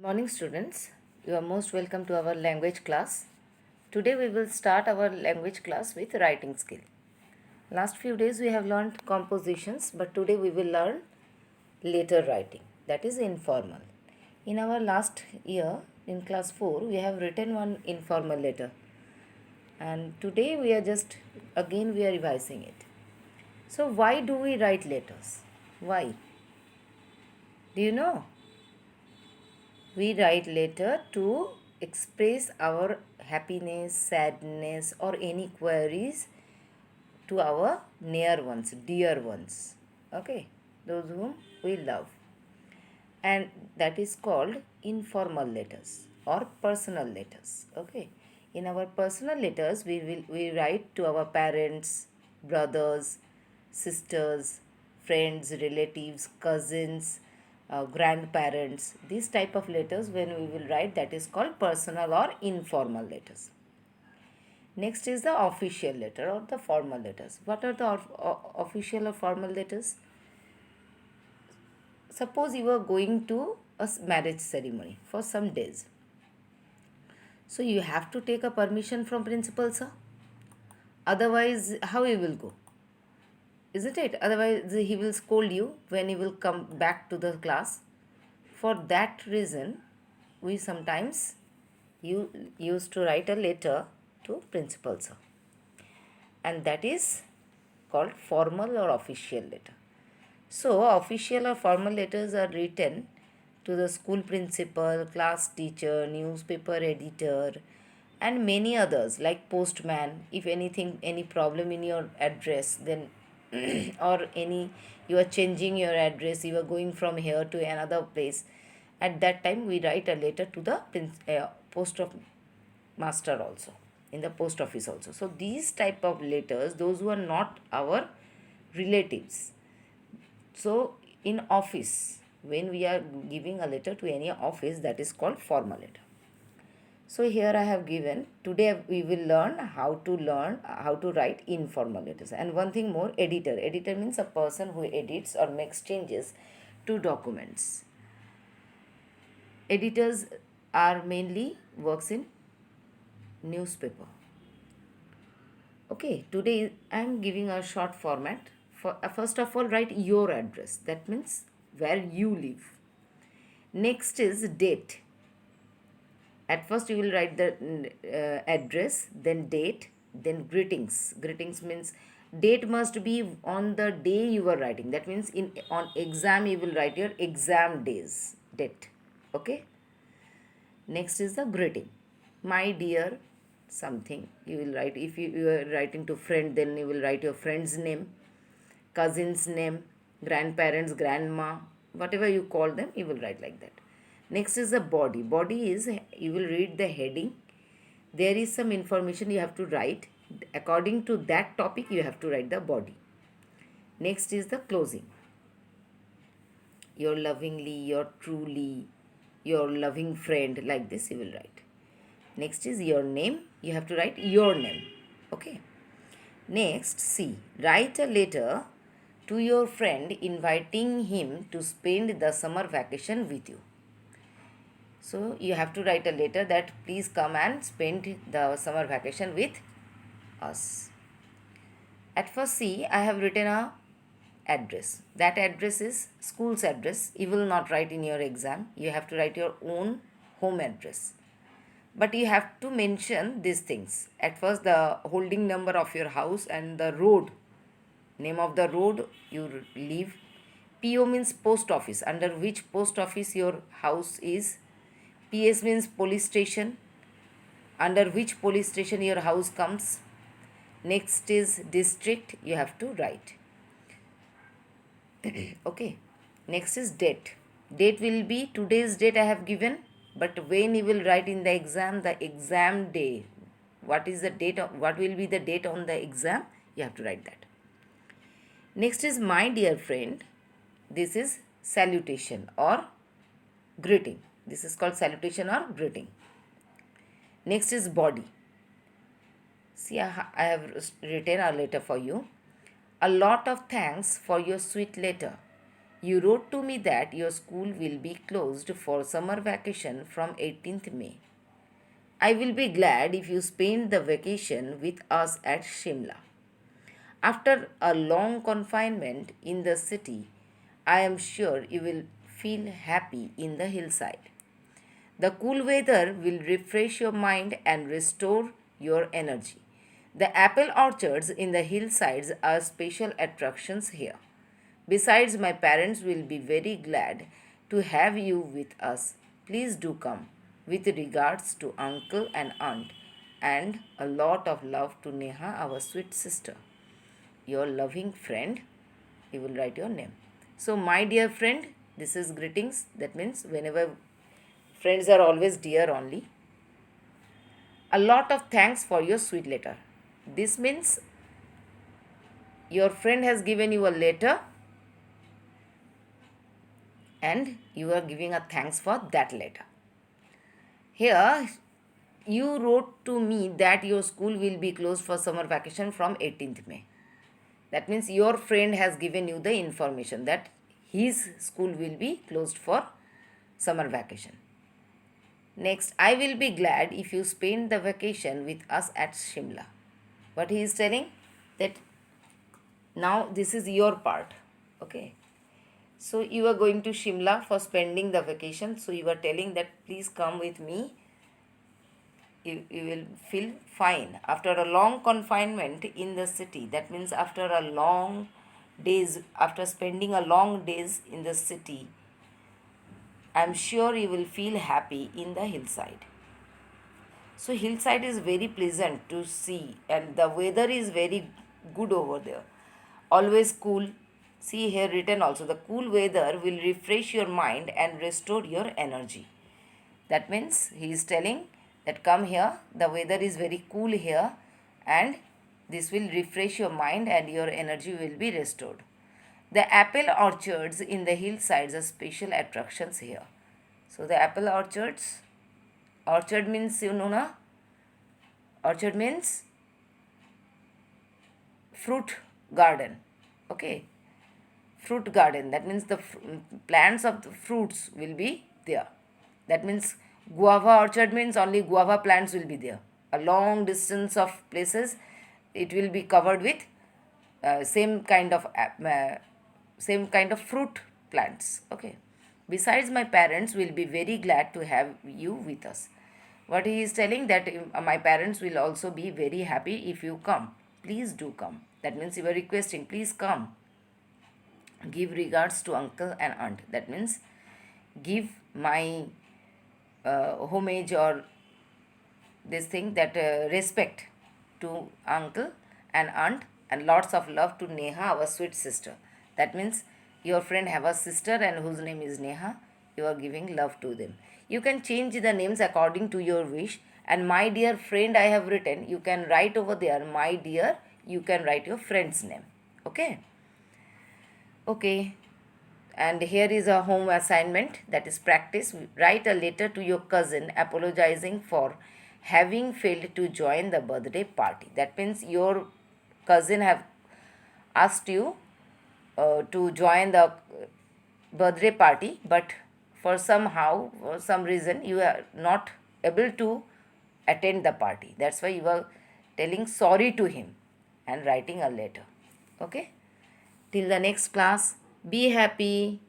Morning students, you are most welcome to our language class. Today we will start our language class with writing skill. Last few days we have learned compositions, but today we will learn letter writing, that is informal. In our last year in class 4 we have written one informal letter, and today we are revising it. So why do we write letters? Why? Do you know? We write letter to express our happiness, sadness, or any queries to our near ones, dear ones. Okay, those whom we love. And that is called informal letters or personal letters. Okay, in our personal letters, we write to our parents, brothers, sisters, friends, relatives, cousins, grandparents. These type of letters when we will write, that is called personal or informal letters. Next is the official letter or the formal letters. What are the official or formal letters? Suppose you are going to a marriage ceremony for some days. So you have to take a permission from principal, sir. Otherwise, how you will go? Isn't it? Otherwise, he will scold you when he will come back to the class. For that reason, we sometimes used to write a letter to principal, sir. And that is called formal or official letter. So, official or formal letters are written to the school principal, class teacher, newspaper editor, and many others like postman. If anything, any problem in your address, then or any you are changing your address, you are going from here to another place. At that time, we write a letter to the post of master also, in the post office also. So these type of letters, those who are not our relatives. So in office, when we are giving a letter to any office, that is called formal letter. So here I have given, today we will learn how to write informal letters. And one thing more, editor. Editor means a person who edits or makes changes to documents. Editors are mainly works in newspaper. Okay, today I am giving a short format. First of all, write your address. That means where you live. Next is date. At first you will write the address, then date, then greetings. Greetings means date must be on the day you are writing. That means in on exam you will write your exam days date. Okay. Next is the greeting. My dear something you will write. If you are writing to friend, then you will write your friend's name, cousin's name, grandparents, grandma, whatever you call them, you will write like that. Next is the body. Body is, you will read the heading. There is some information you have to write. According to that topic, you have to write the body. Next is the closing. Your lovingly, your truly, your loving friend, like this you will write. Next is your name. You have to write your name. Okay. Next, C. Write a letter to your friend inviting him to spend the summer vacation with you. So you have to write a letter that please come and spend the summer vacation with us. At first, C, I have written a address. That address is school's address. You will not write in your exam. You have to write your own home address. But you have to mention these things. At first, the holding number of your house and the road, name of the road you live. PO means post office, under which post office your house is. PS means police station, under which police station your house comes. Next is district, you have to write. Okay. Next is date. Date will be today's date I have given, but when you will write in the exam day, what is the date, what will be the date on the exam, you have to write that. Next is my dear friend. This is salutation or greeting. This is called salutation or greeting. Next is body. See, I have written a letter for you. A lot of thanks for your sweet letter. You wrote to me that your school will be closed for summer vacation from 18th May. I will be glad if you spend the vacation with us at Shimla. After a long confinement in the city, I am sure you will feel happy in the hillside. The cool weather will refresh your mind and restore your energy. The apple orchards in the hillsides are special attractions here. Besides, my parents will be very glad to have you with us. Please do come. With regards to uncle and aunt, and a lot of love to Neha, our sweet sister. Your loving friend, you will write your name. So, my dear friend, this is greetings. That means whenever friends are always dear only. A lot of thanks for your sweet letter. This means your friend has given you a letter and you are giving a thanks for that letter. Here, you wrote to me that your school will be closed for summer vacation from 18th May. That means your friend has given you the information that his school will be closed for summer vacation. Next, I will be glad if you spend the vacation with us at Shimla. What he is telling? That now this is your part. Okay. So you are going to Shimla for spending the vacation. So you are telling that please come with me. You will feel fine. After a long confinement in the city, that means after a long days, after spending a long days in the city, I am sure you will feel happy in the hillside. So hillside is very pleasant to see and the weather is very good over there. Always cool. See here written also, the cool weather will refresh your mind and restore your energy. That means he is telling that come here, the weather is very cool here and this will refresh your mind and your energy will be restored. The apple orchards in the hillsides are special attractions here. So the apple orchards, orchard means you know na? Orchard means fruit garden. Okay. Fruit garden. That means the plants of the fruits will be there. That means guava orchard means only guava plants will be there. A long distance of places, it will be covered with same kind of fruit plants. Okay. Besides, my parents will be very glad to have you with us. What he is telling that my parents will also be very happy if you come. Please do come. That means you are requesting, please come. Give regards to uncle and aunt. That means give my homage or this thing that respect to uncle and aunt and lots of love to Neha, our sweet sister. That means your friend have a sister and whose name is Neha. You are giving love to them. You can change the names according to your wish. And my dear friend, I have written. You can write over there, my dear. You can write your friend's name. Okay. Okay. And here is a home assignment, that is practice. Write a letter to your cousin apologizing for having failed to join the birthday party. That means your cousin have asked you to join the birthday party, but for some reason you are not able to attend the party. That's why you are telling sorry to him and writing a letter. Okay. Till the next class, be happy.